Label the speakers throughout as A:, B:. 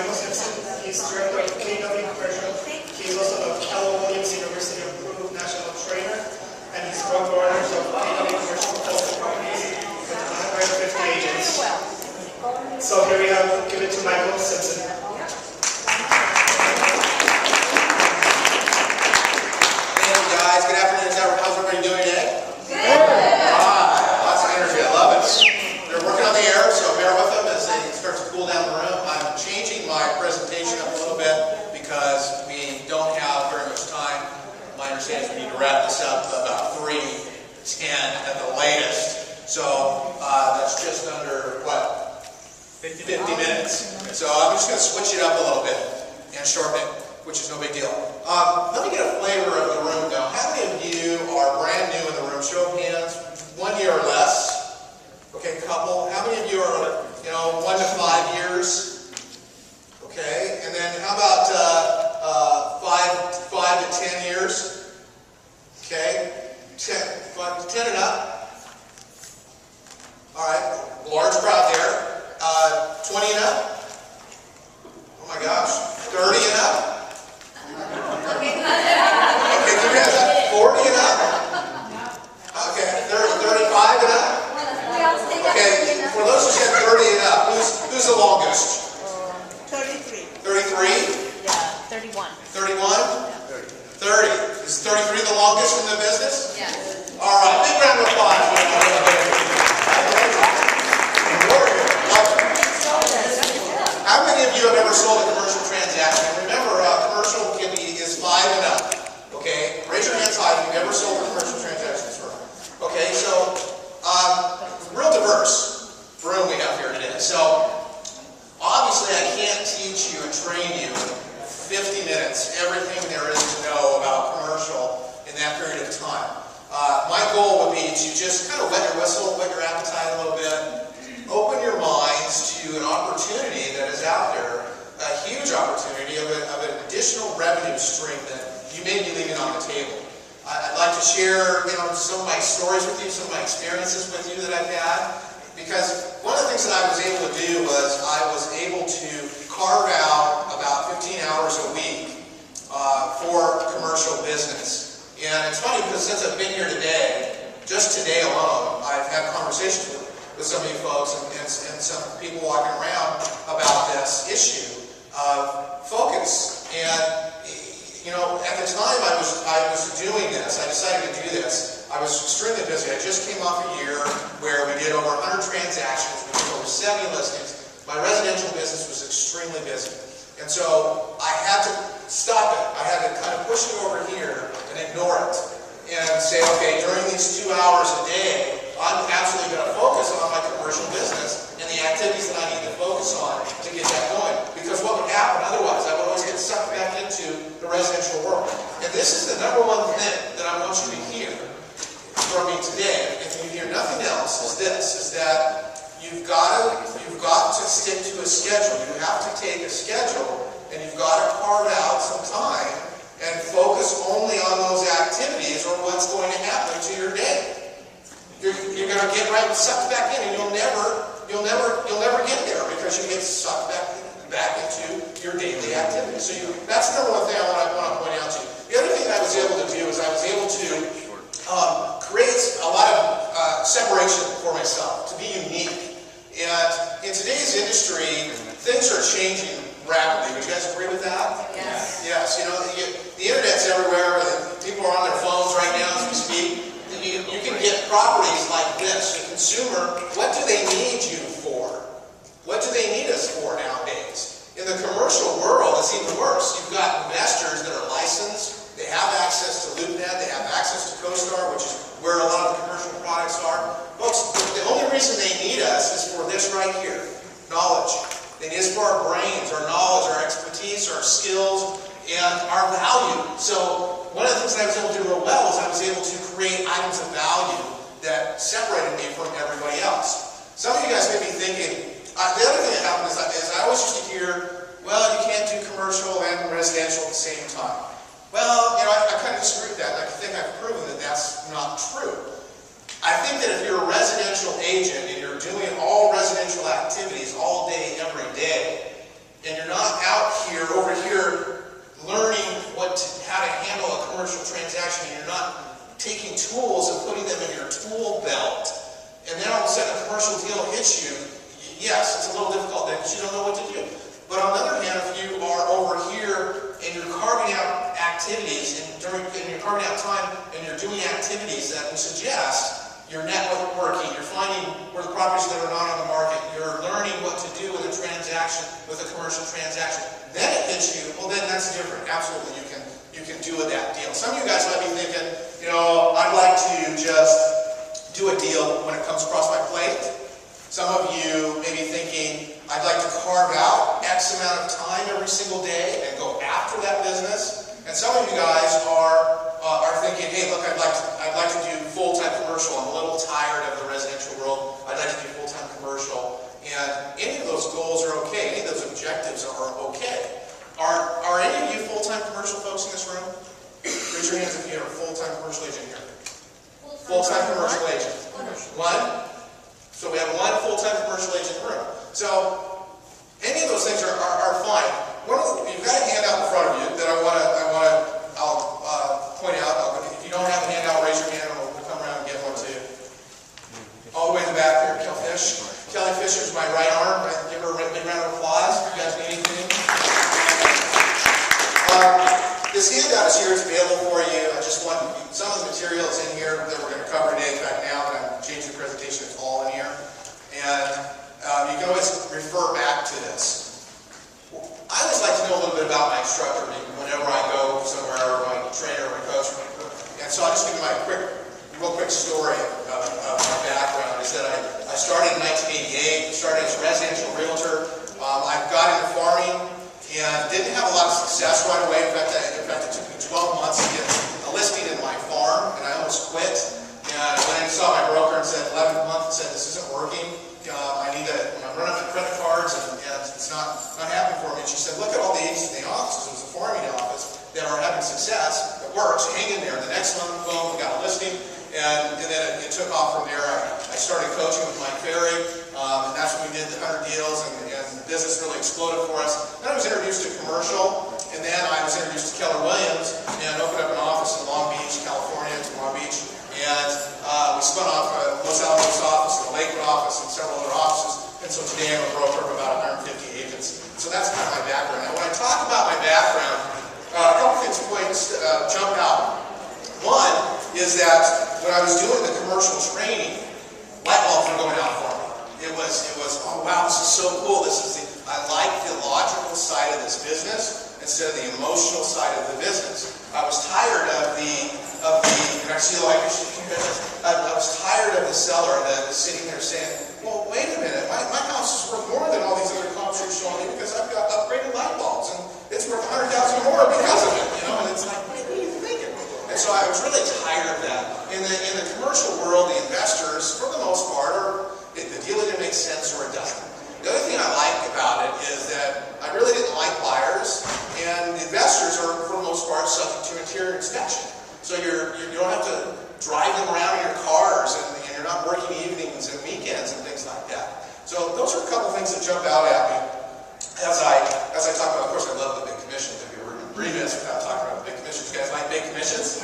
A: Michael Simpson. He's director of KW Commercial. He's also a Keller Williams University approved national trainer, and he's board owners of KW Commercial Postal Companies with 150 agents. So here we have, give it to Michael Simpson.
B: Hey guys, good afternoon. How's everybody doing today? Good. Lots of energy. I love it. They're working on the air, so bear with them as they start to cool down the room. I'm changing my presentation up a little bit because we don't have very much time. My understanding is we need to wrap this up about 3:10 at the latest. So that's just under, what? 50 minutes. So I'm just going to switch it up a little bit and shorten it, which is no big deal. Let me get a flavor of the room now. How many of you are brand new in the room? Show of hands. 1 year or less. Okay, couple. How many of you are, 1 to 5 years? Okay, and then how about 5 to 10 years? Okay, 5 to 10 and up. All right, large crowd there. 20 and up? Oh my gosh. 30 and up? Okay, give me that. 40 and up? Okay, 35 and up? Okay, for those who said 30 and up, who's the longest?
C: 33.
B: 33?
C: Yeah, 31.
B: 31? 30. Is 33 the longest in the business?
C: Yes.
B: All right, big round of applause. How many of you have ever sold a commercial transaction? Remember, commercial is 5 and up. Okay, raise your hands high if you've ever sold a commercial transaction firm. Okay, so real diverse room we have here today. So obviously, I can't teach you and train you in 50 minutes everything there is to know about commercial in that period of time. My goal would be to just kind of wet your whistle, wet your appetite a little bit. Open your minds to an opportunity that is out there, a huge opportunity of an additional revenue stream that you may be leaving on the table. I'd like to share, some of my stories with you, some of my experiences with you that I've had, because one of the things that I was able to do was I was able to carve out about 15 hours a week for commercial business. And it's funny because since I've been here today, just today alone, I've had conversations with some of you folks and some people walking around about this issue of focus. And at the time I was doing this, I decided to do this, I was extremely busy. I just came off a year where we did over 100 transactions, we did over 70 listings. My residential business was extremely busy. And so I had to stop it. I had to kind of push it over here and ignore it. And say, okay, during these 2 hours a day, I'm absolutely going to focus on my commercial business and the activities that I need to focus on to get that going. Because what would happen otherwise, I would always get sucked back into the residential world. And this is the number one thing that I want you to hear from me today, if you hear nothing else, is that you've got to stick to a schedule. You have to take a schedule and you've got to carve out some time and focus only on those activities or what's going to happen to your day. You're going to get sucked back in, and you'll never get there because you get sucked back into your daily activities. So that's the number one thing I want to point out to you. The other thing that I was able to do is I was able to create a lot of separation for myself, to be unique. And in today's industry, things are changing rapidly. Would you guys agree with that?
C: Yes.
B: Yes. The internet's everywhere. People are on their phones right now as we speak. You can get properties like this. The consumer, what do they need you for? What do they need us for nowadays? In the commercial world, it's even worse. You've got investors that are licensed. They have access to LoopNet. They have access to CoStar, which is where a lot of the commercial products are. Folks, the only reason they need us is for this right here, knowledge. They need us for our brains, our knowledge, our expertise, our skills, and our value. So one of the things that I was able to do real well is I was able to create items of value that separated me from everybody else. Some of you guys may be thinking, the other thing that happened is I always used to hear, well, you can't do commercial and residential at the same time. Well, I kind of disagree with that, and I think I've proven that that's not true. I think that if you're a residential agent and you're doing all residential activities all day, every day, and you're not commercial deal hits you, yes, it's a little difficult then because you don't know what to do. But on the other hand, if you are over here and you're carving out activities and you're carving out time and you're doing activities that we suggest, you're networking, you're finding where the properties that are not on the market, you're learning what to do with a transaction, with a commercial transaction, then it hits you, well then that's different. Absolutely, you can do that deal. Some of you guys might be thinking, I'd like to just do a deal when it comes across my plate. Some of you may be thinking, I'd like to carve out X amount of time every single day and go after that business. And some of you guys are thinking, hey, look, I'd like to do full-time commercial. I'm a little tired of the residential world. I'd like to do full-time commercial. And any of those goals are okay. Any of those objectives are okay. Are any of you full-time commercial folks in this room? Raise your hands if you're a full-time commercial agent here. Full-time commercial agent. One? So we have one full-time commercial agent in the room. So any of those things are fine. You've got a handout in front of you that I'll point out. If you don't have a handout, raise your hand and we'll come around and get one to you. All the way in the back there, Kelly Fish. Kelly Fisher's my right arm. Give her a big round of applause. If you guys need anything. This handout is here. It's available for you. I just want some of the materials in here that we're going to cover today. In fact, now that I'm changing the presentation, it's all in here. And you can always refer back to this. I always like to know a little bit about my instructor whenever I go somewhere, or my trainer, or my coach. And so I'll just give you my real quick story of my background. Is that I started in 1988, started as a residential realtor. I got into farming and didn't have a lot of success right away. In fact, it took me 12 months to get a listing in my farm, and I almost quit. And when I saw my broker and said, 11th month, and said, this isn't working. I'm running out of credit cards, and it's not happening for me. And she said, look at all the agents in the offices. It was a farming office that are having success. It works. Hang in there. The next month, boom, we got a listing. And then it took off from there. I started coaching with Mike Ferry, and that's when we did the 100 deals, and the business really exploded for us. Then I was introduced to commercial, and then I was introduced to Keller Williams, and opened up an office in Long Beach, California, to Long Beach. And we spun off Los Alamos office, the Lakewood office, and several other offices. And so today I'm a broker of about 150 agents. So that's kind of my background. Now when I talk about my background, a couple things jump out. One is that when I was doing the commercial training, light bulbs were going out for me. It was, oh wow, this is so cool. I like the logical side of this business instead of the emotional side of the business. I was tired of I was tired of the seller that was sitting there saying, well, wait a minute, my house is worth more than all these other comps you're showing me because I've got upgraded light bulbs and it's worth $100,000 more because of it, and it's like, what are you thinking? And so I was really tired of that. In the commercial world, the investors, for the most part, the deal either makes sense or it doesn't. The other thing I like about it is that I really didn't like buyers, and investors are, for the most part, subject to interior inspection. So you don't have to drive them around in your cars, and you're not working evenings and weekends and things like that. So those are a couple things that jump out at me as I talk about. Of course, I love the big commissions. If you were remiss without talking about the big commissions. You guys like big commissions?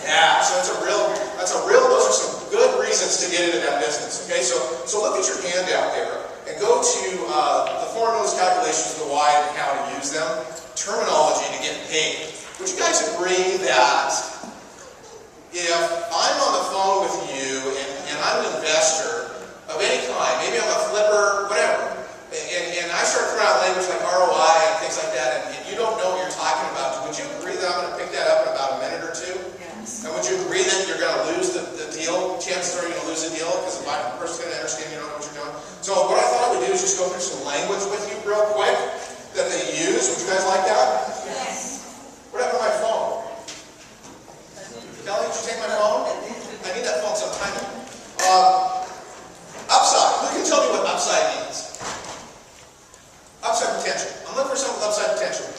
B: Yeah. So those are some good reasons to get into that business. Okay. So look at your handout there and go to the formulas, calculations, the why, and how to use them. Terminology to get paid. Would you guys agree that if I'm on the phone with you and I'm an investor of any kind, maybe I'm a flipper, whatever, and I start throwing out language like ROI and things like that, and you don't know what you're talking about, would you agree that I'm going to pick that up in about a minute or two? Yes. And would you agree that you're going to lose the deal? Chances are you're going to lose the deal because the person's going to understand you don't know what you're doing. So what I thought I would do is just go through some language with you real quick that they use. Would you guys like that?
C: Yes.
B: What happened to my phone? Kelly, did you take my phone? I need that phone sometime. Upside. Who can tell me what upside means? Upside potential. I'm looking for something with upside potential.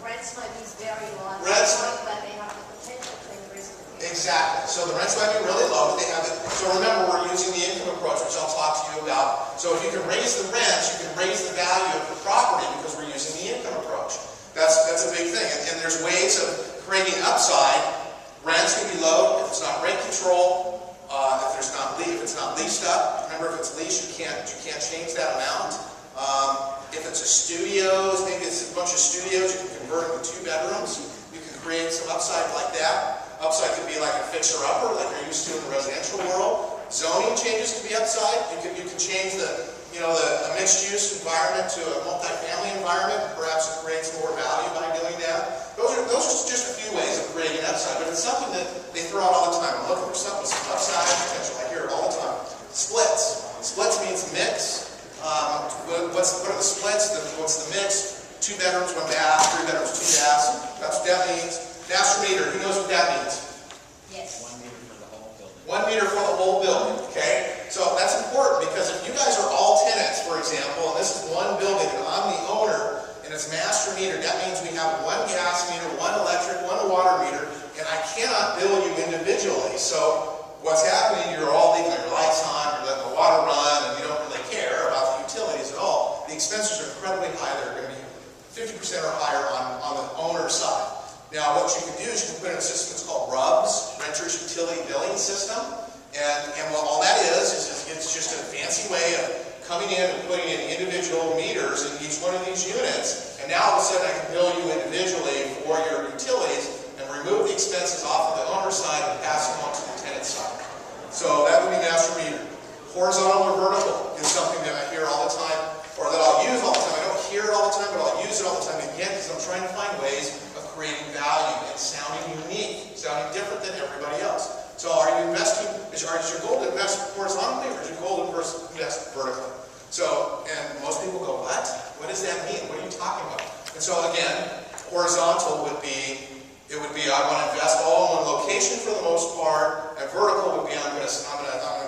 D: Rents might be very low.
B: Rents?
D: But they have the potential to increase.
B: Exactly. So the rents might be really low, but they have it. So remember, we're using the income approach, which I'll talk to you about. So if you can raise the rents, you can raise the value of the property because we're using the income approach. That's a big thing. And there's ways of creating upside. Rents can be low if it's not rent control, if it's not leased up. Remember, if it's leased, you can't change that amount. If it's a studios, maybe it's a bunch of studios, you can convert them to 2 bedrooms. You can create some upside like that. Upside could be like a fixer-upper, like you're used to in the residential world. Zoning changes can be upside. You can change the mixed-use environment to a multifamily environment. Perhaps it creates more value by doing that. Those are just a few ways of creating upside, but it's something that they throw out all the time. I'm looking for something with some upside potential. I hear it all the time. Splits. Splits means mix. What are the splits? What's the mix? 2 bedrooms, 1 bath, 3 bedrooms, 2 baths. That's what that means. Master meter. Who knows what that means?
D: Yes.
E: 1 meter for the whole building.
B: 1 meter for the whole building, okay? So that's important because if you guys are all tenants, for example, and this is one building and I'm the owner and it's master meter, that means we have 1 gas meter, 1 electric, 1 water meter, and I cannot bill you individually. So what's happening, you're all leaving your lights on, you're letting the water run, and you don't really care about the utilities at all. The expenses are incredibly high. They're going to be 50% or higher on the owner's side. Now, what you can do is you can put in a system that's called RUBS, Renters Utility Billing System. And what all that is it's just a fancy way of coming in and putting in individual meters in each one of these units. And now all of a sudden I can bill you individually for your utilities and remove the expenses off of the owner's side and pass them on to the tenant's side. So that would be master meter. Horizontal or vertical is something that I hear all the time, or that I'll use all the time. I don't hear it all the time, but I'll use it all the time again because I'm trying to find ways of creating value and sounding unique, sounding different than everybody else. So are you investing, is your goal to invest horizontally or is your goal to invest vertically? So, and most people go, what? What does that mean? What are you talking about? And so again, horizontal would be, I want to invest all in one location for the most part, and vertical would be I'm going to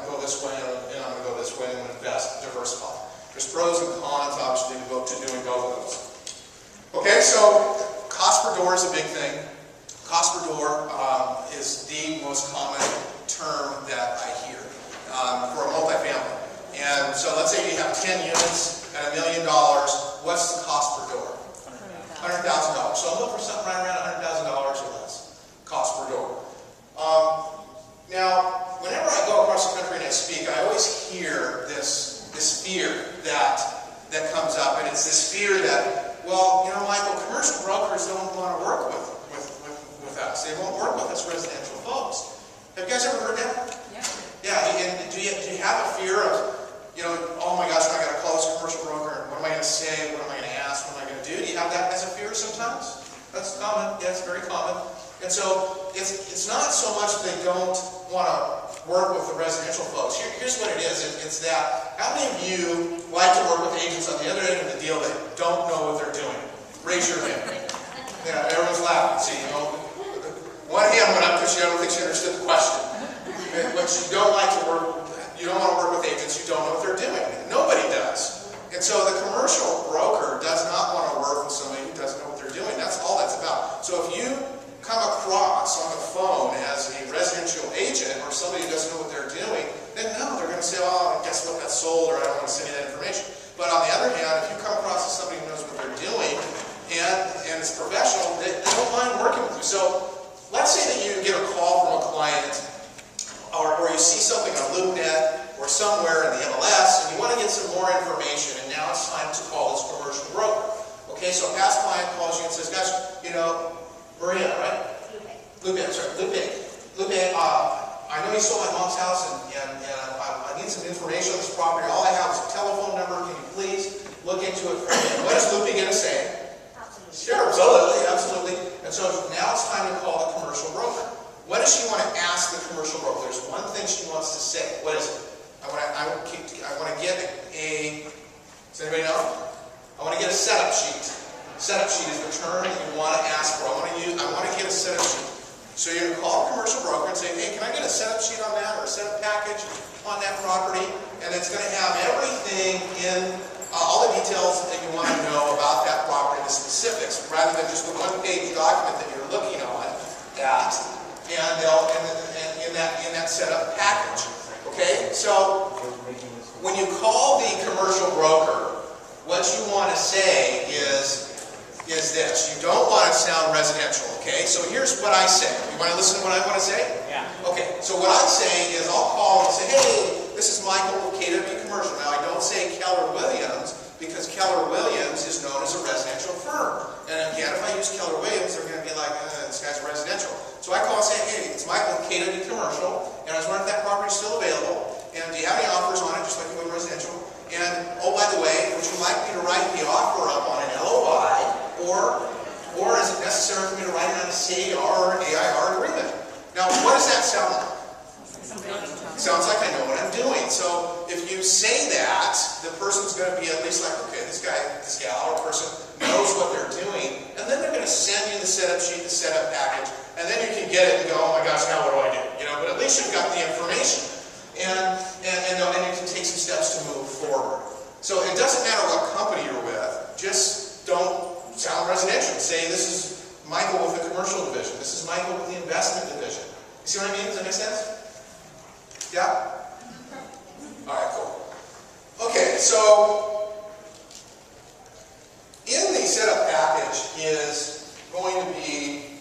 B: go this way and I'm going to go this way and I'm going to invest, diversify. There's pros and cons, obviously, to doing both of those. Okay, so cost per door is a big thing. Cost per door is the most common term that I hear for a multifamily. And so let's say you have 10 units at $1 million. What's the cost per door? $100,000. So I'm looking for something right around $100,000 or less. Cost per door. Now, whenever I go across the country and I speak, I always hear this fear that comes up, and it's this fear that, well, you know, Michael, commercial brokers don't want to work with us. They won't work with us residential folks. Have you guys ever heard that? Yeah. Yeah, and do you have a fear of, you know, oh my gosh, I got to call this commercial broker, what am I going to say, what am I going to ask, what am I going to do? Do you have that as a fear sometimes? That's common, yeah, it's very common. And so, it's not so much they don't want to work with the residential folks. Here's what it is, it's that, how many of you like to work with agents on the other end of the deal that don't know what they're doing? Raise your hand. Yeah, everyone's laughing, see, you know. One hand went up because I don't think she understood the question. But you don't like to work, you don't want to work with agents who don't know what they're doing. Nobody does. And so the commercial broker does not want to work with somebody who doesn't know what they're doing. That's all that's about. So if you come across on the phone as a residential agent or somebody who doesn't know what they're doing, then no, they're going to say, oh, guess what, that's sold, or I don't want to send you that information. But on the other hand, if you come across as somebody who knows what they're doing and is professional, they don't mind working with you. So let's say that you get a call from a client or you see something on LoopNet or somewhere in the MLS and you want to get some more information, and now it's time to call this commercial broker. Okay, so a past client calls you and says, gosh, you know, Maria, right? Lupe, I know you sold my mom's house and I need some information on this property. All I have is a telephone number. Can you please look into it for me? What is Lupe going to say? Sure, absolutely. And so now it's time to call the commercial broker. What does she want to ask the commercial broker? There's one thing she wants to say. What is it? I want to get a, does anybody know? I want to get a setup sheet. Setup sheet is the term that you want to ask for. I want to get a setup sheet. So you're going to call a commercial broker and say, hey, can I get a setup sheet on that or a setup package on that property? And it's going to have everything in all the details that you want to know about that property, the specifics, rather than just the one-page document that you're looking on at, and in that setup package. Okay, so when you call the commercial broker, what you want to say is this. You don't want to sound residential. Okay, so here's what I say. You want to listen to what I want to say?
E: Yeah.
B: Okay, so what I say is I'll call and say, hey, this is Michael with KW Commercial. Now, I don't say Keller Williams because Keller Williams is known as a residential firm. And again, if I use Keller Williams, they're going to be like, this guy's residential. So I call and say, hey, it's Michael with KW Commercial, and I was wondering if that property is still available, and do you have any offers on it, just like you would residential? And, oh, by the way, would you like me to write the offer up on an LOI, or is it necessary for me to write it on a CAR or AIR agreement? Now, what does that sound like? Sounds like I know what I'm doing. So if you say that, the person's going to be at least like, okay, this guy, this gal, or person knows what they're doing, and then they're going to send you the setup sheet, the setup package, and then you can get it and go, oh my gosh, now what do I do? You know, but at least you've got the information, and you can take some steps to move forward. So it doesn't matter what company you're with, just don't sound residential. Say this is Michael with the commercial division. This is Michael with the investment division. You see what I mean? Does that make sense? Yeah? Alright, cool. Okay, so in the setup package is going to be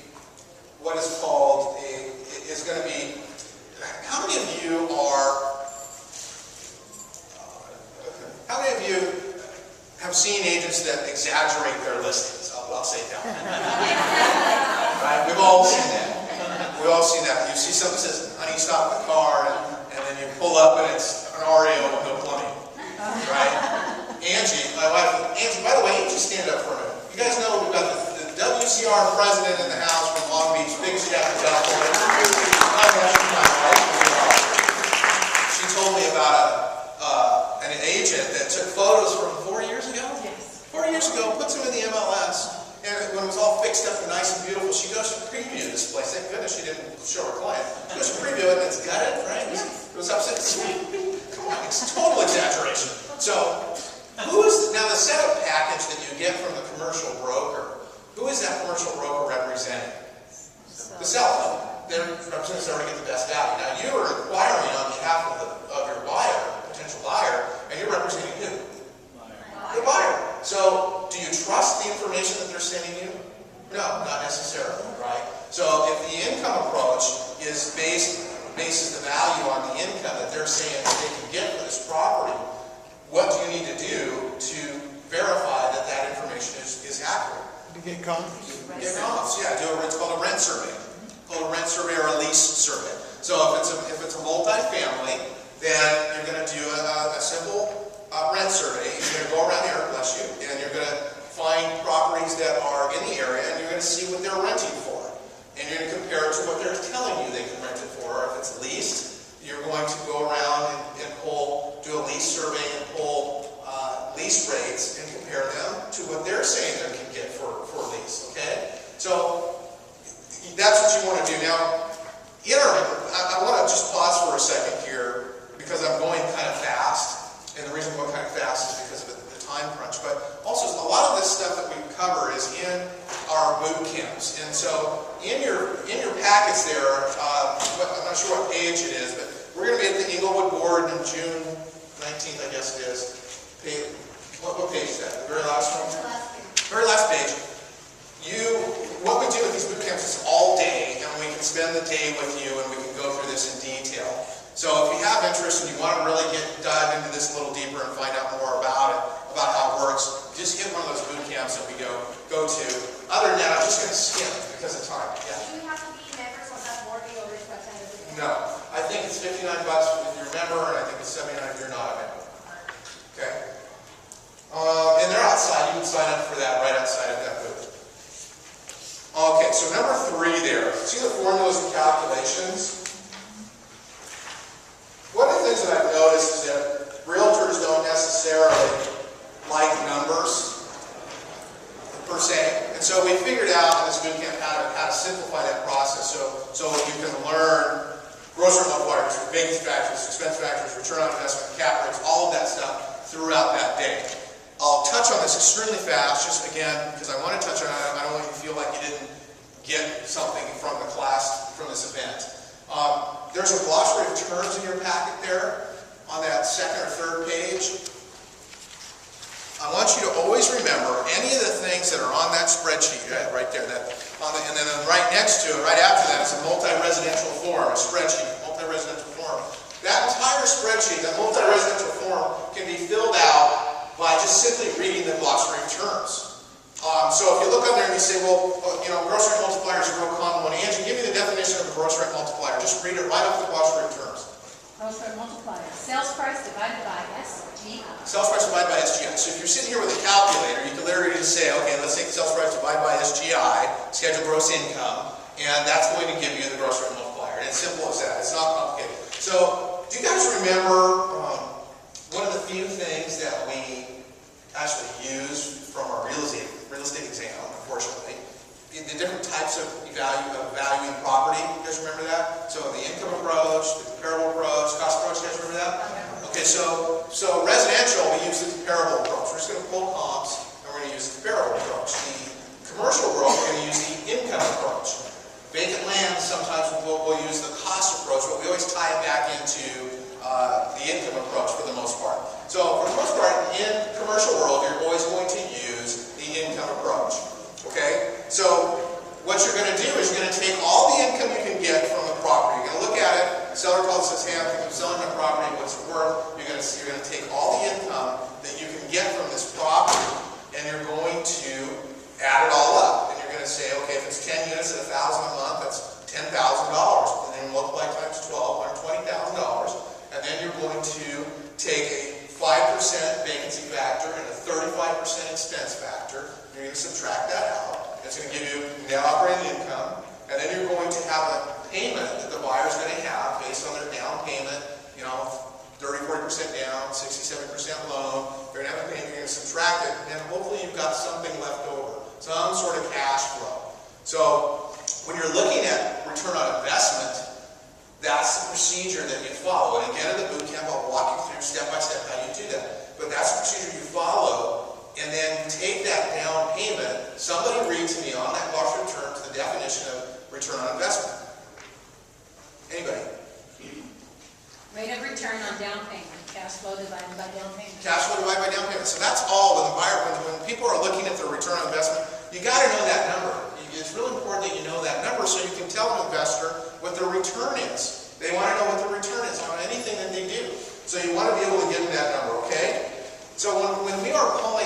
B: what is called how many of you have seen agents that exaggerate their listings? I'll say that. Right? We've all seen that. We've all seen that. You see something that says, honey, stop the car, and then you pull up and it's an REO with no plumbing. Right? Angie, my wife, Angie, by the way, Angie, stand up for a minute. You guys know we've got the WCR president in the house from Long Beach, biggest staff in California. She told me about an agent that took photos from 4 years ago.
C: Yes.
B: 4 years ago, puts them in the MLS, and when it was all fixed up and nice and beautiful, she goes to preview this place. Thank goodness she didn't show her client. She goes to preview it, and it's gutted, right? It was upset. Come on, it's total exaggeration. So, now the setup package that you get from the commercial broker, who is that commercial broker representing? The seller. They're representing the seller to get the best value. Now, you are inquiring on behalf of your buyer, potential buyer, and you're representing who? The buyer. So, do you trust the information that they're sending you? No, not necessarily, right? So, if the income approach bases the value on the income that they're saying that they can get for this property, what do you need to do to verify that that information is accurate?
A: To get comps?
B: Get comps, yeah. It's called a rent survey. Called a rent survey or a lease survey. So if it's a multi-family, then you're going to do a simple rent survey. You're going to go around the area, bless you, and you're going to find properties that are in the area, and you're going to see what they're renting for. And you're going to compare it to what they're telling you they can rent it for. If it's leased, you're going to go around and do a lease survey and pull lease rates and compare them to what they're saying they can get for lease, okay? So that's what you want to do. Now, I want to just pause for a second here because I'm going kind of fast, and the reason I'm going kind of fast is because of the time crunch, but also a lot of this stuff that we cover is in our boot camps. And so in your packets there, I'm not sure what page it is, but we're going to be at the Inglewood Board on June 19th, I guess it is. What page is that? The very last one? Very last page. What we do with these boot camps is all day, and we can spend the day with you, and we can go through this in detail. So if you have interest and you want to really dive into this a little deeper and find out more about it, about how it works, just hit one of those boot camps that we go to. Other than that, I'm just going to skip because of time. Yeah.
D: Do you have to be members of that board in order to attend the boot camp?
B: No. I think it's $59 if you're a member, and I think it's $79 if you're not a member. Okay? And they're outside. You can sign up for that right outside of that booth. Okay, so number 3 there. See the formulas and calculations? One of the things that I've noticed is that realtors don't necessarily like numbers per se. And so we figured out in this boot camp how to simplify that process so you can learn gross rental requirements, vacancy factors, expense factors, return on investment, cap rates, all of that stuff throughout that day. I'll touch on this extremely fast, just again, because I want to touch on it. I don't want you to feel like you didn't get something from the class, from this event. There's a glossary of terms in your packet there on that second or third page. I want you to always remember any of the things that are on that spreadsheet, right there, and then right next to it, right after that, is a multi-residential form, a spreadsheet, multi-residential form. That entire entire spreadsheet, that multi-residential form, can be filled out by just simply reading the glossary of terms. So if you look on there and you say, well, gross rent multiplier is a real common one. Angie, give me the definition of a gross rent multiplier. Just read it right off the glossary of terms.
D: Gross rent multiplier, sales price divided by SGI.
B: Sales price divided by SGI. So if you're sitting here with a calculator, you can literally just say, okay, let's take the sales price divided by SGI, schedule gross income, and that's going to give you the gross rent multiplier. And it's simple as that. It's not complicated. So do you guys remember one of the few things that we actually use from our real estate exam, unfortunately? The different types of valuing property. You guys remember that? So the income approach, the comparable approach, cost approach. You guys remember that? Okay, so residential, we use the comparable approach. We're just going to pull comps, and we're going to use the comparable approach. The commercial approach, we're going to use the income approach. Vacant land, sometimes we'll use the cost approach, but we always tie it back into the income approach for the most part. So for the most part, in commercial world, you're always going to use the income approach. Okay? So what you're going to do is you're going to take all the income you can get from the property. You're going to look at it. The seller calls and says, hey, I'm thinking of selling my property. What's it worth? You're going to take all the income that you can get from this property, and you're going to add it all up. And you're going to say, okay, if it's 10 units at $1,000 a month, that's $10,000. And then multiply times 12, $120,000. And then you're going to take a 5% vacancy factor and a 35% expense factor. You're going to subtract that out. It's going to give you net operating income. And then you're going to have a payment that the buyer is going to have based on their down payment, 30, 40% down, 67% loan. They're going to have a payment. You're going to subtract it. And then hopefully you've got something left over, some sort of cash flow. So when you're looking at return on investment, that's the procedure that you follow. And again, in the boot camp, I'll walk you through step by step how you do that. But that's the procedure you follow. And then you take that down payment. Somebody read to me on that glossary of terms the definition of return on investment. Anybody?
D: Rate of return on down payment, cash flow divided by down payment.
B: Cash flow divided by down payment. So that's all when the buyer, when people are looking at their return on investment, you got to know that number. It's really important that you know that number so you can tell an investor what their return is. They want to know what the return is on anything that they do. So you want to be able to give them that number, okay? So when we are pulling,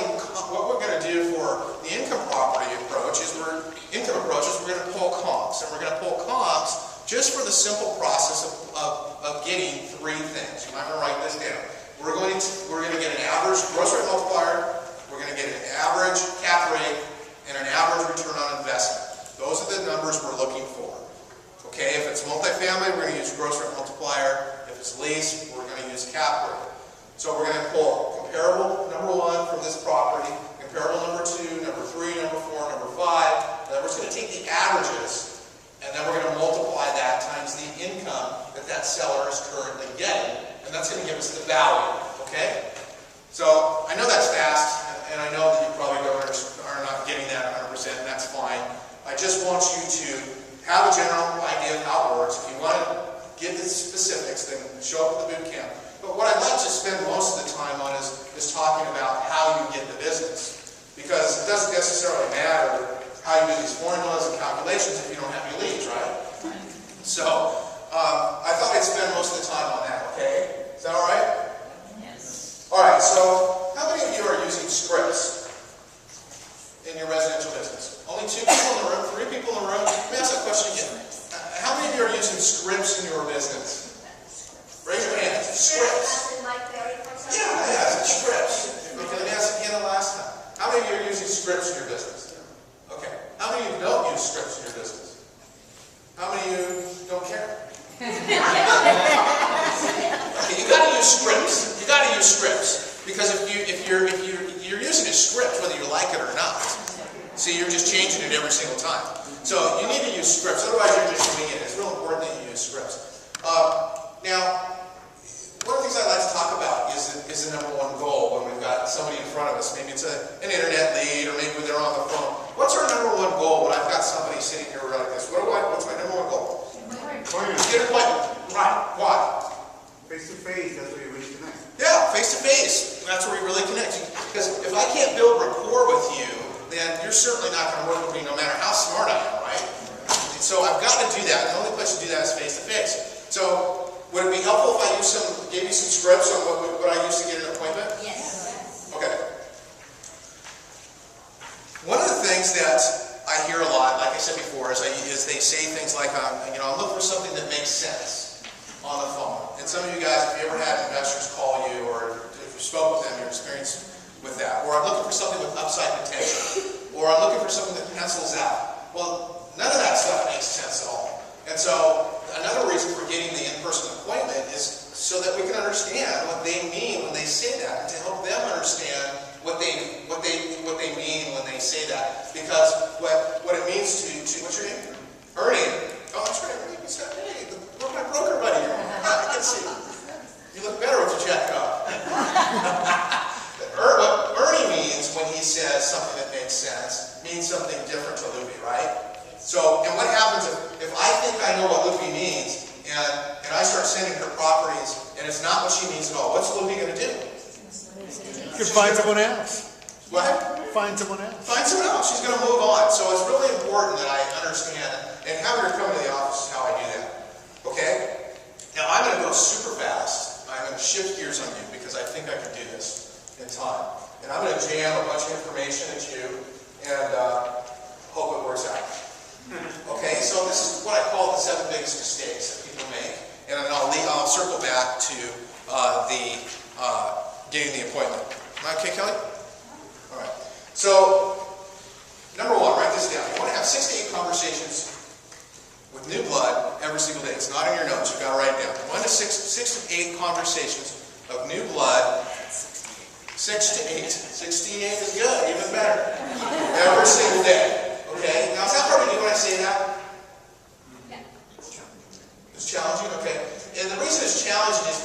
B: what we're going to do for the income property approach is we're going to pull comps. And we're going to pull comps just for the simple process of getting three things. You might want to write this down. We're going to get an average gross rate multiplier, we're going to get an average cap rate, and an average return on investment. Those are the numbers we're looking for. Okay, if it's multifamily, we're going to use gross rate multiplier. If it's lease, we're going to use cap rate. So we're going to pull comparable number 1 from this property, comparable number 2, number 3, number 4, number 5. Then we're just going to take the averages, and then we're going to multiply that times the income that seller is currently getting, and that's going to give us the value. Okay? So I know that's fast, and I know that you probably are not getting that 100%, and that's fine. I just want you to have a general idea of how it works. If you want to get the specifics, then show up at the boot camp. But what I'd like to spend most of the time on is talking about how you get the business. Because it doesn't necessarily matter how you do these formulas and calculations if you don't have any leads, right? So I thought I'd spend most of the time on that, okay? Is that all right?
C: Yes.
B: All right, so how many of you are using scripts in your residential business? Only 2 people in the room, 3 people in the room? Let me ask that question again. How many of you are using scripts in your business? Raise your hands. Scripts. Yeah, scripts. Okay, let me ask again the last time. How many of you are using scripts in your business? Okay. How many of you don't use scripts in your business? How many of you don't care? Okay, you got to use scripts. You got to use scripts because if you're using a script, whether you like it or not. See, you're just changing it every single time. So you need to use scripts. Otherwise, you're just doing it. It's real important that you use scripts. Now, one of the things I'd like to talk about is the number 1 goal when we've got somebody in front of us. Maybe it's an internet lead, or maybe they're on the phone. What's our number 1 goal when I've got somebody sitting here like this? What's my number 1 goal? Get an appointment. Right. Why?
E: Face to face, that's where you really connect.
B: Yeah, face to face. That's where we really connect. Because if I can't build rapport with you, then you're certainly not going to work with me no matter how smart I am, right? So I've got to do that. And the only place to do that is face to face. So Would it be helpful if I gave you some scripts on what I used to get an appointment?
D: Yes.
B: Okay. One of the things that I hear a lot, like I said before, is they say things like, I'm looking for something that makes sense on the phone. And some of you guys, if you ever had investors call you, or if you spoke with them, your experience with that, or I'm looking for something with upside potential, or I'm looking for something that pencils out. Well, none of that stuff makes sense at all. And so another reason for getting the in-person appointment is so that we can understand what they mean when they say that, and to help them understand what they mean when they say that. Because what it means to what's your name? Ernie. Oh, that's right. Ernie. What's that? Hey, my broker buddy. I can see. You look better with your jacket off. What Ernie means when he says something that makes sense means something different to Luby, right? So, and what happens if I think I know what Luby means, and I start sending her properties, and it's not what she means at all, what's Luby going to do?
F: You can find someone else.
B: What?
F: Find someone else.
B: Find someone else. She's going to move on. So it's really important that I understand, and having her come to the office is how I do that. Okay? Now I'm going to go super fast. I'm going to shift gears on you because I think I can do this in time. And I'm going to jam a bunch of information at you and hope it works out. Okay, so this is what I call the 7 biggest mistakes that people make. And then I'll circle back to getting the appointment. Am I okay, Kelly? All right. So, number 1, write this down. You want to have 6 to 8 conversations with new blood every single day. It's not in your notes. You've got to write it down. 1 to 6 to 8 conversations of new blood. 6 to 8. 68 is good, even better. Every single day. Okay? Now, is that hard to do when I say that?
D: Yeah.
B: It's challenging? Okay. And the reason it's challenging is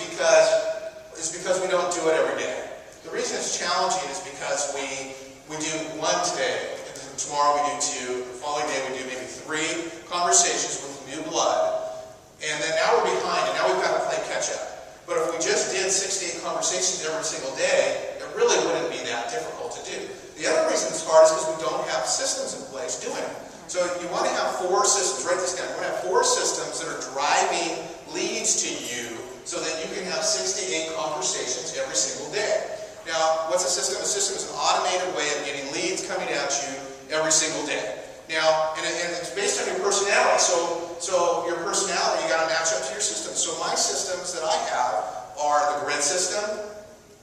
B: because we don't do it every day. The reason it's challenging is because we do 1 today, and then tomorrow we do 2, the following day we do maybe 3 conversations with new blood, and then now we're behind, and now we've got to play catch up. But if we just did 6 to 8 conversations every single day, it really wouldn't be that difficult to do. The other reason it's hard is because we don't have systems in place doing it. So you want to have 4 systems, write this down, you want to have 4 systems that are driving leads to you so that you can have 6 to 8 conversations every single day. Now, what's a system? A system is an automated way of getting leads coming at you every single day. Now, and it's based on your personality. So your personality, you got to match up to your system. So my systems that I have are the grid system,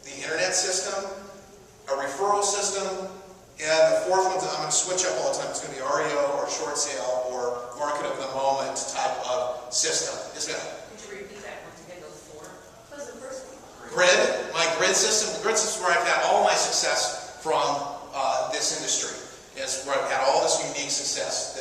B: the internet system, a referral system, and the 4th one I'm going to switch up all the time. It's going to be REO or short sale or market of the moment type of system. Yes, ma'am?
G: Could you repeat that once again, those 4? What was the first one?
B: Grid, my grid system. The grid system is where I've had all my success from this industry. It's where I've had all this unique success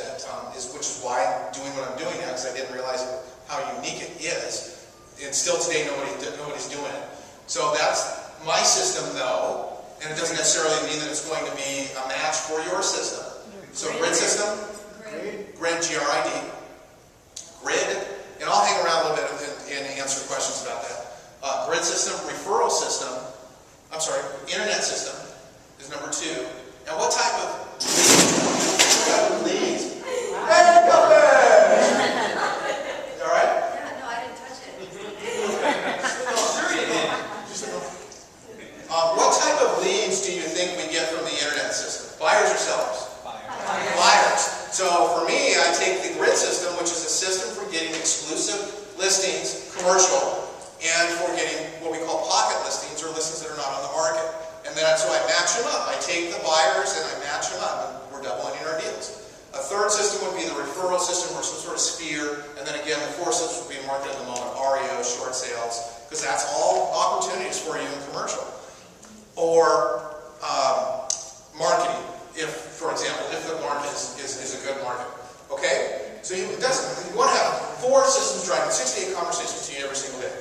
B: which is why I'm doing what I'm doing now, because I didn't realize how unique it is. And still today, nobody's doing it. So that's my system, though, and it doesn't necessarily mean that it's going to be a match for your system. So grid system, grid, G-R-I-D, grid, and I'll hang around a little bit and answer questions about that. Grid system, referral system, internet system is number 2. And what type of leads? Hey, Alright?
G: Yeah, no, I didn't touch it.
B: What type of leads do you think we get from the internet system? Buyers or sellers? Buyers. So for me, I take the grid system, which is a system for getting exclusive listings, commercial, and for getting what we call pocket listings, or listings that are not on the market. And then so I match them up. I take the buyers and I match them up, and we're doubling our deals. A 3rd system would be the referral system, or some sort of sphere, and then again, the 4th system would be market at the moment, REO, short sales, because that's all opportunities for you in commercial. Or marketing, for example, if the market is a good market. Okay? So you want to have 4 systems driving 6 to 8 conversations to you every single day.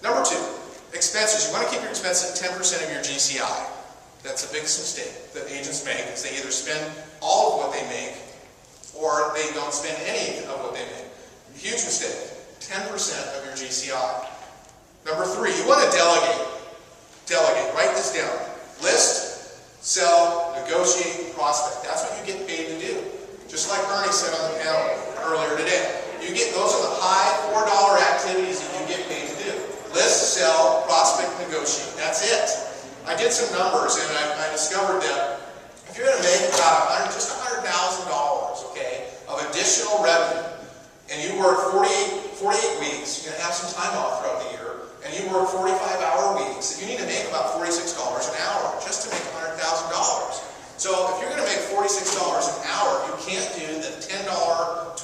B: Number 2, expenses. You want to keep your expenses at 10% of your GCI. That's the biggest mistake that agents make, is they either spend all of what they make or they don't spend any of what they make. Huge mistake. 10% of your GCI. Number 3, you want to delegate. Delegate. Write this down. List, sell, negotiate, and prospect. That's what you get paid to do. Just like Ernie said on the panel earlier today. Those are the high $4 activities that you get paid to do. sell, prospect, negotiate. That's it. I did some numbers and I discovered that if you're going to make about just $100,000, okay, of additional revenue, and you work 48 weeks, you're going to have some time off throughout the year, and you work 45-hour weeks, you need to make about $46 an hour just to make $100,000. So if you're going to make $46 an hour, you can't do the $10, $12, $15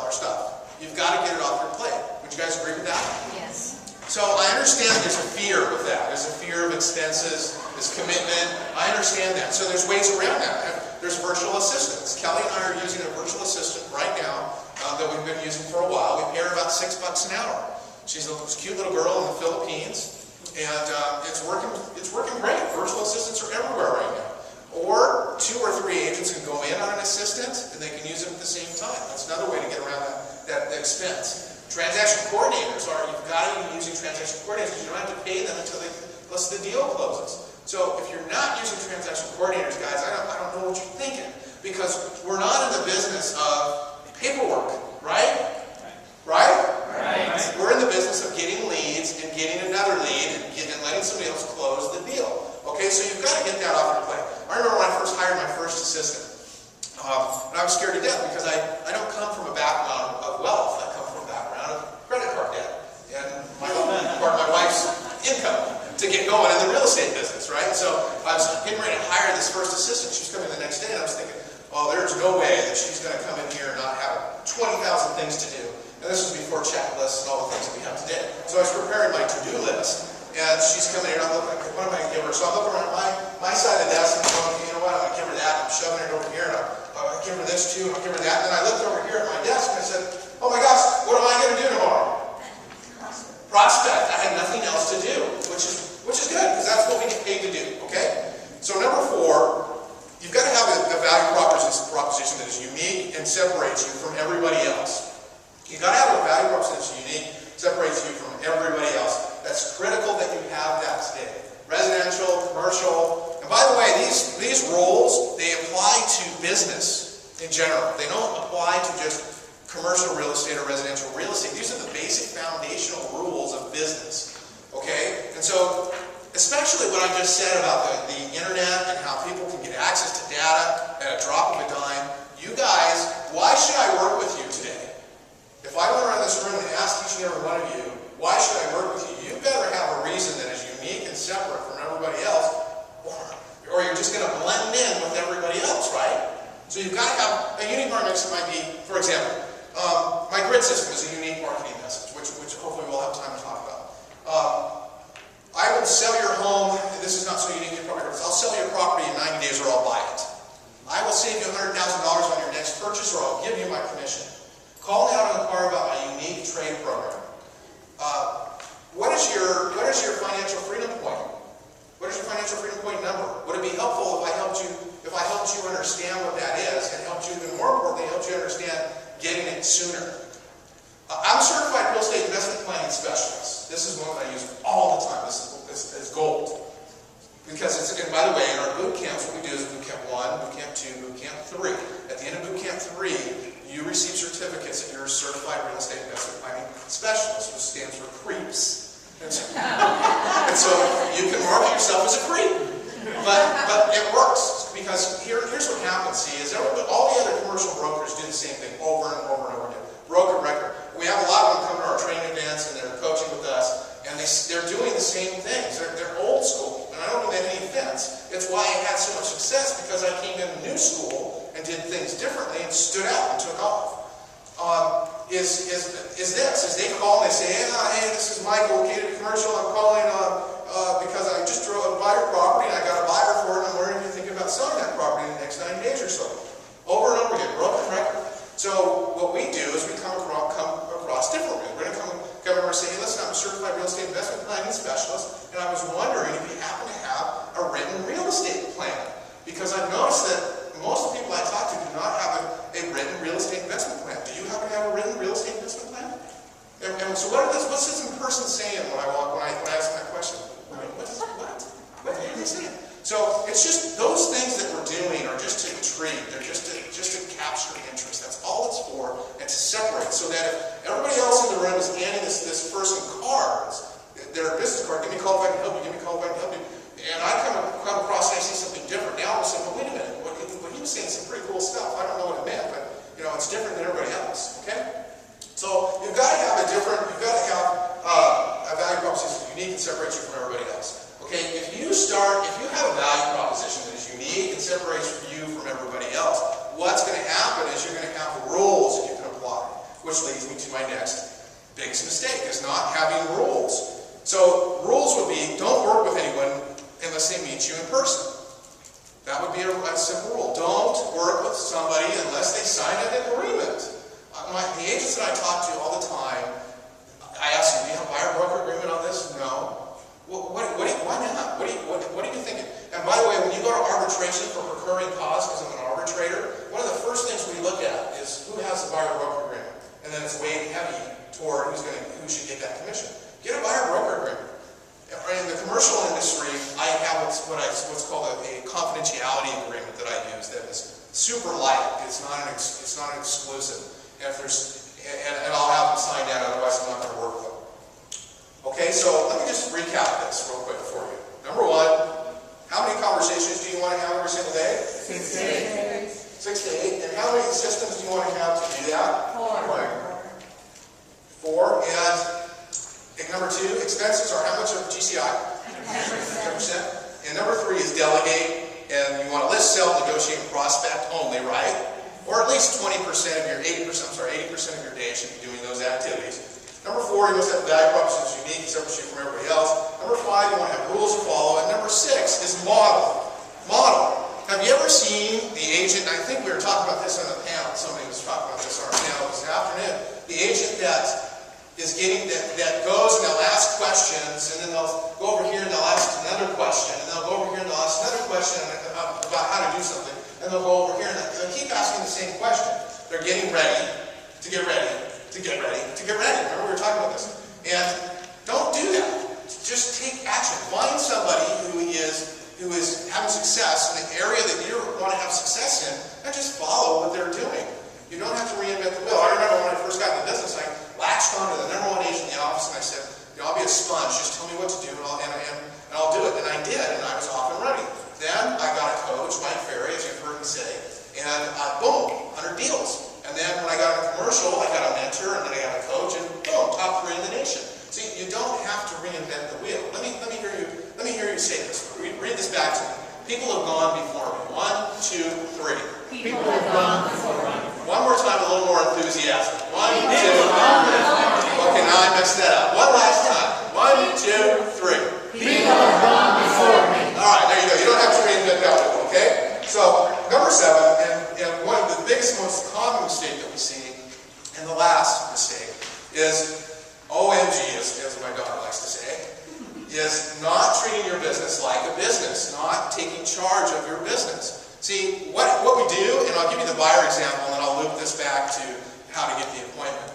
B: stuff. You've got to get it off your plate. Would you guys agree with that?
D: Yes.
B: So I understand there's a fear with that. There's a fear of expenses, there's commitment. I understand that. So there's ways around that. There's virtual assistants. Kelly and I are using a virtual assistant right now that we've been using for a while. We pay her about $6 an hour. She's a cute little girl in the Philippines, and it's working great. Virtual assistants are everywhere right now. Or 2 or 3 agents can go in on an assistant, and they can use it at the same time. That's another way to get around that expense. Transaction coordinators you've got to be using transaction coordinators because you don't have to pay them unless the deal closes. So if you're not using transaction coordinators, guys, I don't know what you're thinking, because we're not in the business of paperwork, right? Right? Right. We're in the business of getting leads and getting another lead and letting somebody else close the deal. Okay, so you've got to get that off your plate. I remember when I first hired my first assistant, and I was scared to death because I don't come from a background of wealth. I come from a background of credit card debt and part of my wife's income to get going in the real estate business, right? So I was getting ready to hire this first assistant. She was coming the next day, and I was thinking, oh, there's no way that she's going to come in here and not have 20,000 things to do. And this was before checklists and all the things that we have today. So I was preparing my to-do list, and she's coming in, and I'm looking, like, what am I going to give her? So I'm looking around my side of the desk, and I'm going, you know what, I'm going to give her that. I'm shoving it over here, and I'll give her this too, I'll give her that. And then I looked over here at my desk, and I said, oh my gosh, what am I going to do tomorrow? Prospect. I had nothing else to do, which is good, because that's what we get paid to do, okay? So number 4, you've got to have a value proposition that is unique and separates you from everybody else. You've got to have a value proposition that's unique, separates you from everybody else. That's critical that you have that today. Residential, commercial, and by the way, these roles, they apply to business in general. They don't apply to just commercial real estate or residential real estate. These are the basic foundational rules of business, okay? And so, especially what I just said about the internet and how people can get access to data at a drop of a dime, you guys, why should I work with you today? If I went around this room and asked each and every one of you, why should I work with you? You better have a reason that is unique and separate from everybody else, or you're just going to blend in with everybody else, right? So you've got to have a unique marketing message. Might be, for example, my grid system is a unique marketing message, which hopefully we'll have time to talk about. I will sell your home. This is not so unique. I'll sell your property in 90 days, or I'll buy it. I will save you $100,000 on your next purchase, or I'll give you my commission. Call me out on the car about my unique trade program. What is your financial freedom point? What is your financial freedom point number? Would it be helpful if I helped you understand what that is, and helped you, even more importantly, helped you understand getting it sooner? I'm a certified real estate investment planning specialist. This is one that I use all the time. This is gold. Because and by the way, in our boot camps, what we do is boot camp 1, boot camp 2, boot camp 3. At the end of boot camp 3, you receive certificates that you're a certified real estate investment planning specialist, which stands for CREEPS. And so you can market yourself as a creep. But it works, because here's what happens. See, is all the other commercial brokers do the same thing over and over and over again. Broker record. We have a lot of them come to our training events, and they're coaching with us, and they're doing the same things. They're old school, and I don't mean that any offense. It's why I had so much success, because I came in new school and did things differently and stood out and took off. Is they call and they say, hey, this is Michael, Catered Commercial. I'm calling because I just drove a buyer property and I got a buyer for it, and I'm wondering if you're thinking about selling that property in the next 90 days or so. Over and over again, broken record. So what we do is we come across differently. We're going to come over and say, hey, listen, I'm a certified real estate investment planning specialist, and I was wondering if you happen to have a written real estate plan. Because I've noticed that most of the people I talk to do not have a written real estate investment plan. Do you happen to have a written real estate investment plan? And so what's this person saying when I ask them that question? What are they saying? So it's just those things that we're doing are just to intrigue. They're just to capture interest. That's all it's for, and to separate, so that if everybody else in the room is handing this person cards, their business card, give me a call if I can help you, give me a call if I can help you. And I come across and I see something different. Now I'm saying, well, wait a minute, what he was saying some pretty cool stuff. I don't know what it meant, but it's different than everybody else, okay? So you've got to have a value proposition that's unique and separates you from everybody else. Okay, if you have a value proposition that is unique and separates you from everybody else, what's going to happen is you're going to have rules that you can apply, which leads me to my next biggest mistake, is not having rules. So rules would be, don't work with anyone unless they meet you in person. That would be a simple rule. Don't work with somebody unless they sign an agreement. The agents that I talk to all the time, I ask them, do you have a buyer-broker agreement on this? No. Why not? What are you thinking? And by the way, when you go to arbitration for procuring cause, because I'm an arbitrator, one of the first things we look at is who has the buyer-broker agreement. And then it's weighed heavy toward who should get that commission. Get a buyer-broker agreement. In the commercial industry, I have what's called a confidentiality agreement that I use that is super light. It's not an exclusive. And I'll have them sign that, otherwise I'm not going to work with them. Okay, so let me just recap this real quick for you. Number one, how many conversations do you want to have every single day?
C: 6 to 8.
B: 6 to 8. And how many systems do you want to have to do that?
C: 4.
B: 4. And number 2, expenses are how much of GCI? 10%. And number 3 is delegate. And you want to list, sell, negotiate, and prospect only, right? Or at least 20% of your 80% of your day should be doing those activities. Number 4, you must have value propositions unique, separates you from everybody else. Number 5, you want to have rules to follow. And number 6 is model. Model. Have you ever seen the agent, and I think we were talking about this on the panel, somebody was talking about this on our panel this afternoon, the agent that goes and they'll ask questions, and then they'll go over here and they'll ask another question, and they'll go over here and they'll ask another question about how to do something, and they'll go over here and they'll keep asking the same question. They're getting ready to get ready to get ready to get ready. Remember we were talking about this. And don't do that. Just take action. Find somebody who is having success in the area that you want to have success in, and just follow what they're doing. You don't have to reinvent the wheel. I remember when I first got in the business, I latched onto the number 1 agent in the office, and I said, I'll be a sponge. Just tell me what to do, and I'll do it. And I did, and I was off and running. Then I got a coach, Mike Ferry, as you've heard me say, and boom, 100 deals. And then when I got a commercial, I got a mentor, and then I got a coach, and boom, top 3 in the nation. See, you don't have to reinvent the wheel. Let me hear you say this. Read this back to me. People have gone before me. 1, 2, 3.
C: People have gone before me.
B: One more time, a little more enthusiasm. 1, 2, 3. Okay, now I messed that up. One last time. 1, 2, 3.
C: People have gone before me.
B: All right, there you go. You don't have to reinvent that wheel, okay? So, number 7, and one of the biggest, most common mistake that we see, and the last mistake, is OMG, as my daughter likes to say, is not treating your business like a business, not taking charge of your business. See, what we do, and I'll give you the buyer example, and then I'll loop this back to how to get the appointment,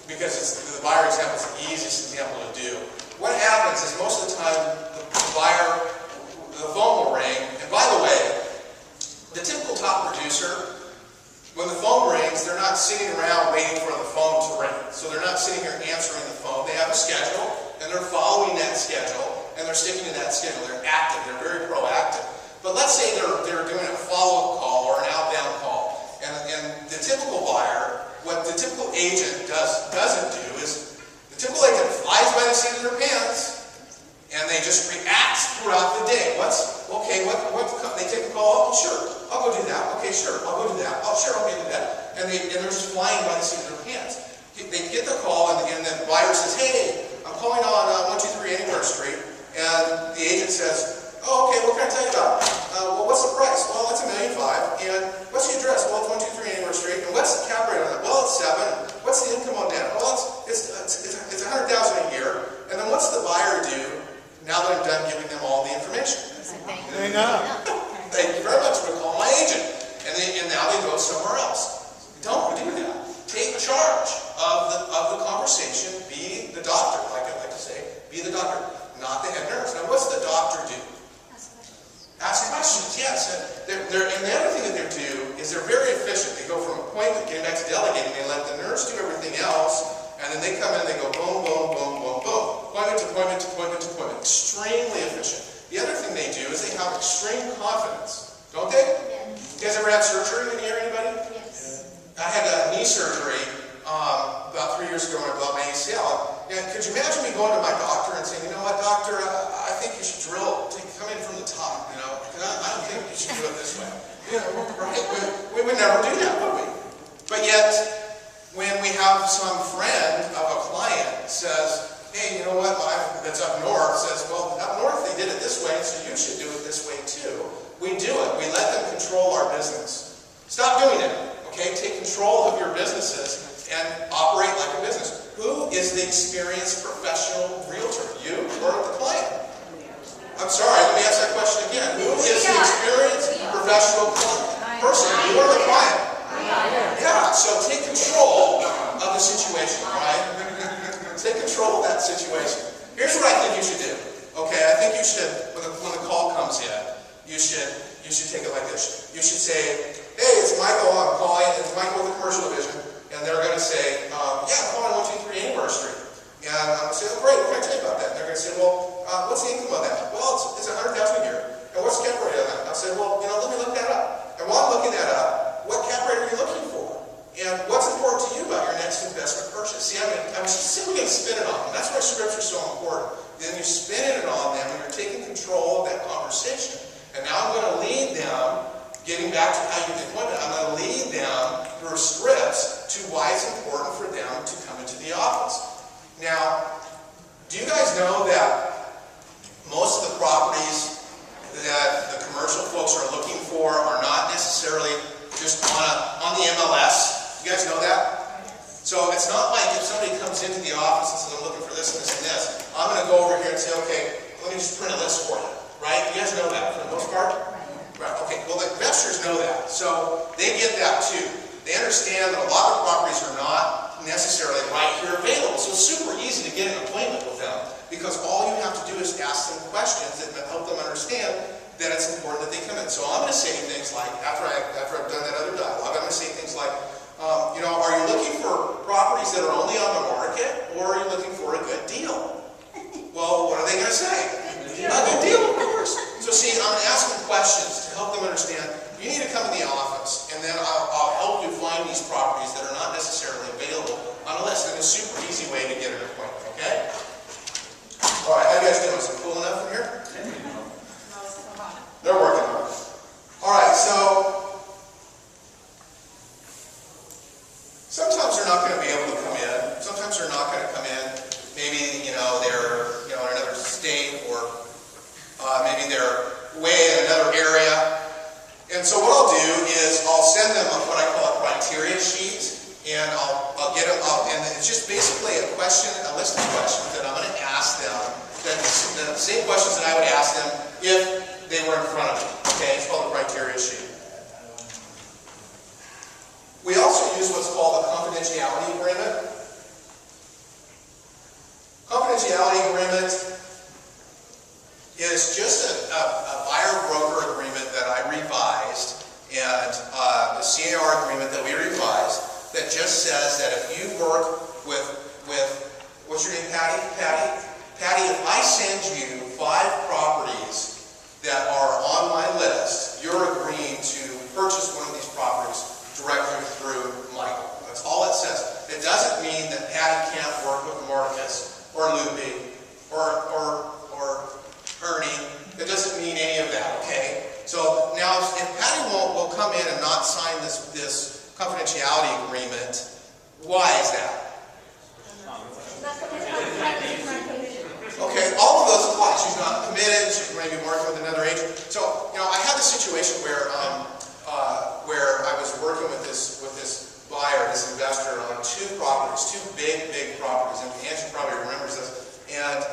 B: because the buyer example is the easiest example to do. What happens is most of the time, the phone will ring, and by the way, the typical top producer, when the phone rings, they're not sitting around waiting for the phone to ring. So they're not sitting here answering the phone. They have a schedule, and they're following that schedule, and they're sticking to that schedule. They're active. They're very proactive. But let's say they're doing a follow-up call or an outbound call, and the typical buyer, what the typical agent doesn't do is, the typical agent flies by the seat of their pants, and they just react throughout the day. They take a call, oh, sure, I'll go do that. Okay, sure, I'll go do that. Oh, sure, I'll go do that. And they're just flying by the seat of their pants. They get the call, and the buyer says, hey, I'm calling on 123 Anywhere Street. And the agent says, oh, okay, what can I tell you about? Well, what's the price? Well, it's $1.5 million. And what's the address? Well, it's 123 Anywhere Street. And what's the cap rate on that? Well, it's 7. What's the income on that? Well, it's $100,000 a year. And then what's the buyer do now that I'm done giving them all the information?
F: Hang on.
B: Thank you very much for calling my agent. And now they go somewhere else. Don't do that. Take charge of the conversation. Be the doctor, like I like to say. Be the doctor, not the head nurse. Now, what's the doctor do? Ask questions, yes. And the other thing that they do is they're very efficient. They go from appointment, getting back to delegating. They let the nurse do everything else, and then they come in and they go boom, boom, boom, boom, boom. Appointment to appointment to appointment to appointment. Extremely efficient. The other thing they do is they have extreme confidence, don't they?
H: Yes.
B: You guys ever had surgery in here, anybody?
H: Yes.
B: I had a knee surgery about 3 years ago when I blew my ACL. And could you imagine me going to my doctor and saying, you know what, doctor, I think you should come in from the top, you know, because I don't think you should do it this way. You know, right? We would never do that, would we? But yet, when we have some friend of a client says, hey, you know what, that's up north, says, well, up north they did it this way, so you should do it this way too. We do it. We let them control our business. Stop doing it, okay? Take control of your businesses and operate like a business. Who is the experienced professional realtor? You or the client? I'm sorry, let me ask that question again. Who is the experienced professional person? You or the client? Yeah, so take control of the situation, right? Take control of that situation. Here's what I think you should do. Okay, I think you should, when the call comes in, you should take it like this. You should say, hey, it's Michael, I'm calling, it's Michael with the commercial division, and they're going to say, yeah, I'm calling 123 Anywhere Street. And I'm going to say, oh, great, what can I tell you about that? And they're going to say, well, what's the income on that? Well, it's $100,000 a year. And what's the cap rate on that? I'll say, well, let me look that up. And while I'm looking that up, what cap rate are you looking for? And what's important to you about your next investment purchase? See, I'm simply going to spin it on them. That's why Scripture is so important. Then you spin it on them, and you're taking control of that conversation. And now I'm going to lead them, getting back to how you did appointment, I'm going to lead them through scripts to why it's important for them to come into the office. Now, do you guys know that most of the properties that the commercial folks are looking for are not necessarily just on the MLS? You guys know that? So it's not like if somebody comes into the office and says, I'm looking for this and this and this, I'm going to go over here and say, okay, let me just print a list for you. Right? You guys know that for the most part? Right. Okay. Well, the investors know that. So they get that too. They understand that a lot of properties are not necessarily right here available. So it's super easy to get an appointment with them because all you have to do is ask them questions that help them understand that it's important that they come in. So I'm going to say things like, after I've done that other dialogue, I'm going to say things like, are you looking for properties that are only on the market, or are you looking for a good deal? Well, what are they going to say? A good deal, of course. So see, I'm going to ask them questions to help them understand, you need to come in the office, and then I'll help you find these properties that are not necessarily available on a list. And it's a super easy way to get an appointment, okay? All right, how you guys doing? Is it cool enough in here? They're working on it. All right, so sometimes they're not going to be able to come in. Sometimes they're not going to come in. Maybe, they're in another state, or maybe they're way in another area. And so what I'll do is I'll send them what I call a criteria sheet, and I'll get them up, and it's just basically a list of questions that I'm going to ask them, the same questions that I would ask them if they were in front of me. Okay, it's called a criteria sheet. We also use what's called a confidentiality agreement. Confidentiality agreement is just a buyer-broker agreement that I revised, and the CAR agreement that we revised that just says that if you work with what's your name, Patty? Patty, if I send you 5 properties that are on my list, you're agreeing to purchase one of these properties directly through Michael. That's all it says. It doesn't mean that Patty can't work with Marcus or Lupe or Ernie. It doesn't mean any of that, okay? So now if Patty will come in and not sign this confidentiality agreement, why is that? Okay, all of those apply. She's not committed. She's maybe working with another agent. So, I had this situation where I was working with this buyer, this investor, on 2 properties, 2 big properties, and Angie probably remembers this. And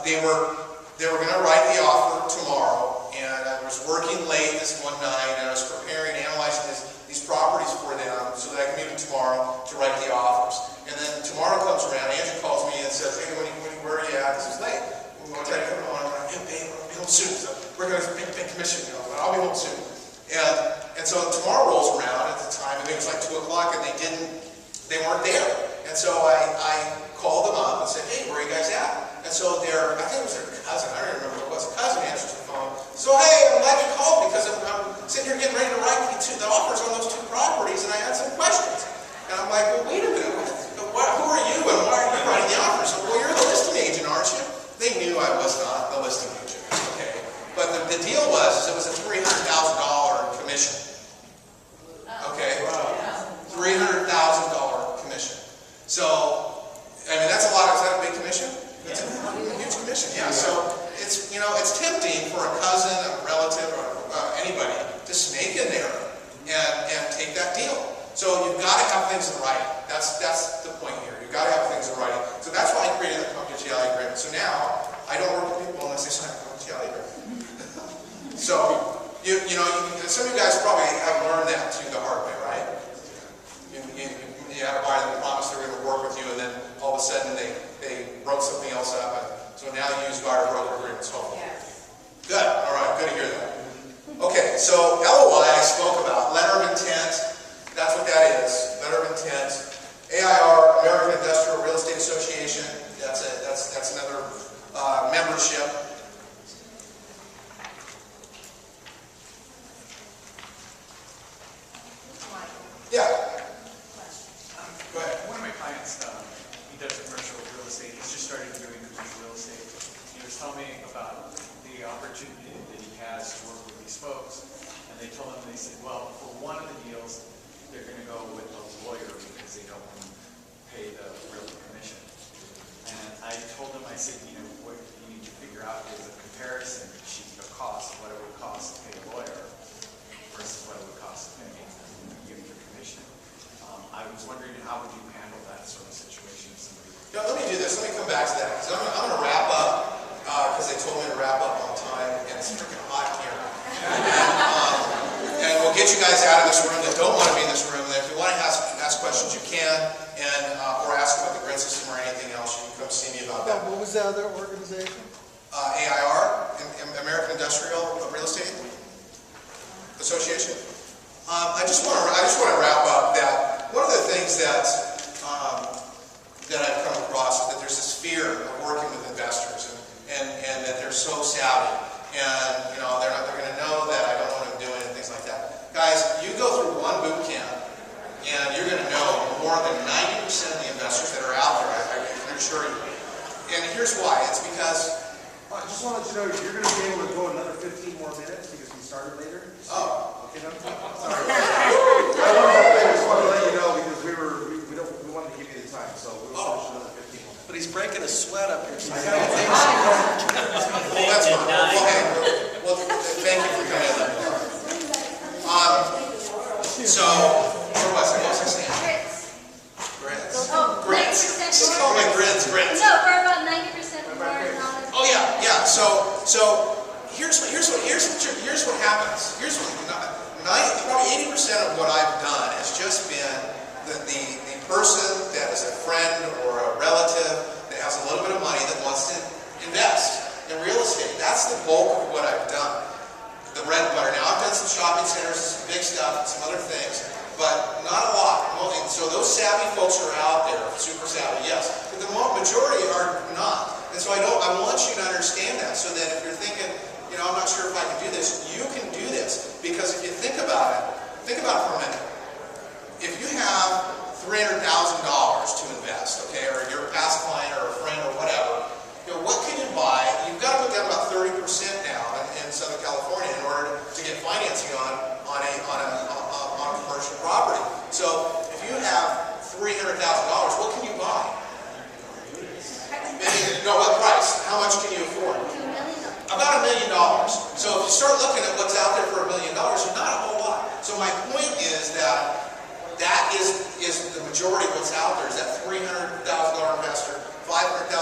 B: they were going to write the offer tomorrow, and I was working late this one night, and I was preparing, analyzing these properties for them so that I can meet them tomorrow to write the offers. And then tomorrow comes around, Angie calls me and says, hey, where are you at? This is late. What time are you coming home? I'm like, hey, babe, I'll be home soon. So we're going to big commission, but I'll be home soon. And so tomorrow rolls around at the time, and it was like 2 o'clock, and they weren't there. And so I called them up and said, hey, where are you guys at? And so I think it was their cousin, I don't remember who it was, a cousin answers the phone. So hey, I'm glad you called because I'm sitting here getting ready to write the offers on those 2 properties and I had some questions. And I'm like, well, wait a minute, who are you and why are you writing the offers? So, well, you're the listing agent, aren't you? They knew I was not the listing agent, okay? But the deal was, it was a $300,000 commission. Okay? $300,000 commission. So, I mean, that's a lot. Is that a big commission? That's a huge commission, yeah. So, it's, you know, it's tempting for a cousin, a relative, or anybody to snake in there and take that deal. So, you've got to have things in writing. That's the point here. You've got to have things in writing. So, that's why I created the confidentiality agreement. So, now, I don't work with people unless they sign a confidentiality agreement. So, you know, some of you guys probably have learned that too the hard way, right? You had a buyer that promised they were going to work with you, and then all of a sudden they wrote something else up. And so now you use buyer-broker agreements, hopefully.
G: Yes.
B: Good. All right. Good to hear that. Okay. So LOI I spoke about. Letter of intent. That's what that is. Letter of intent. AIR, American Industrial Real Estate Association. That's another membership. Yeah. Go ahead.
H: One of my clients, he does commercial real estate. He's just started doing commercial real estate. He was telling me about the opportunity that he has to work with these folks. And they told him, they said, well, for one of the deals, they're going to go with a lawyer because they don't want to pay the real commission. And I told him, I said, you know, what you need to figure out is a comparison sheet of cost, what it would cost to pay a lawyer versus what it would cost to pay you your commission. I was wondering, how would you handle that sort of situation if somebody...
B: Yeah, let me do this. Let me come back to that. Because I'm going to wrap up, because they told me to wrap up on time, and it's freaking hot here. And we'll get you guys out of this room that don't want to be in this room. And if you want to ask questions, you can, and or ask about the grid system or anything else, you can come see me about that.
F: What was the other organization?
B: AIR, American Industrial Real Estate Association. I just want to wrap up that one of the things that I've come across is that there's this fear of working with investors and that they're so savvy and you know they're going to know that I don't want to do it and things like that. Guys, you go through one boot camp and you're going to know more than 90% of the investors that are out there. I can assure you. And here's why. It's because
E: I just want to let you know you're going to be able to go another 15 more minutes because we started later.
B: oh.
E: Okay, no? Sorry. I just wanted to let you know because we wanted to give you the time, so we'll finish another 15 more.
I: But he's breaking a sweat up here.
B: Well, that's fine. Well, thank you for coming in. So, where was I? What was I saying? Grits.
D: Oh,
B: Grits.
D: 90%
B: Just
D: more.
B: call me grits.
D: No, we're about 90% more knowledge.
B: Oh yeah. So here's what happens. Here's what probably 80% of what I've done has just been the person that is a friend or a relative that has a little bit of money that wants to invest in real estate. That's the bulk of what I've done. The bread and butter. Now I've done some shopping centers, some big stuff, and some other things, but not a lot. And so those savvy folks are out there, super savvy, yes, but the majority are not. And so I want you to understand that, so that if you're thinking, you know, I'm not sure if I can do this, you can do this. Because if you think about it for a minute. If you have $300,000 to invest, okay, or you're a past client or a friend or whatever, you know, what can you buy? You've got to put down about 30% now in Southern California in order to get financing on a commercial property. So if you have $300,000, what can you buy? No, what price? How much can you afford? About $1 million. So if you start looking at what's out there for $1 million, you're not a whole lot. So my point is that is the majority of what's out there is that $300,000 investor, $500,000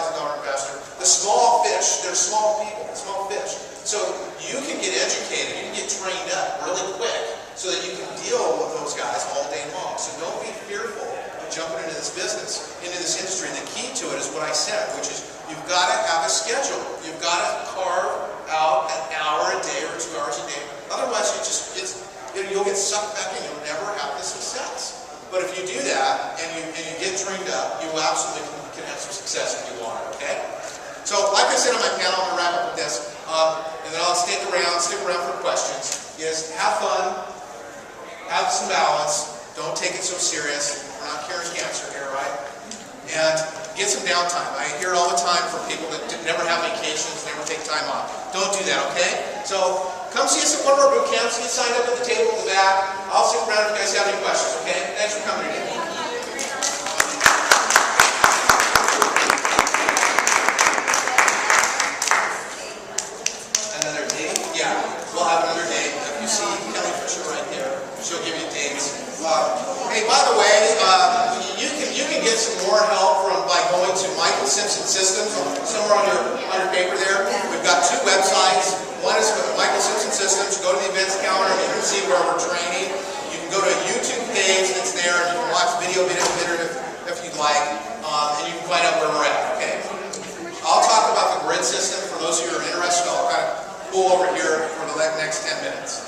B: investor, the small fish. They're small people, small fish. So you can get educated, you can get trained up really quick so that you can deal with those guys all day long. So don't be fearful of jumping into this business, into this industry. And the key to it is what I said, which is you've got to have a schedule. You've got to carve out an hour a day or 2 hours a day. Otherwise, you'll get sucked back in. You'll never have the success. But if you do that and you get trained up, you absolutely can have some success if you want it. Okay? So, like I said on my panel, I'm going to wrap up with this, and then I'll stick around for questions, is have fun, have some balance, don't take it so serious. We're not curing cancer here, right? And get some downtime. I hear all the time from people that never have vacations, never take time off. Don't do that, okay? So, come see us at one of our boot camps. Get signed up at the table in the back. I'll stick around if you guys have any questions, okay? Thanks for coming today. Another day? Yeah, we'll have another day. If you see Kelly Fisher right there, she'll give you dates. Hey, by the way, you can get some more help by going to Michael Simpson Systems, somewhere on your paper there. We've got 2 websites. One is Michael Simpson Systems. Go to the events calendar and you can see where we're training. You can go to a YouTube page that's there and you can watch video if you'd like, and you can find out where we're at, okay? I'll talk about the grid system for those of you who are interested. I'll kind of pull over here for the next 10 minutes.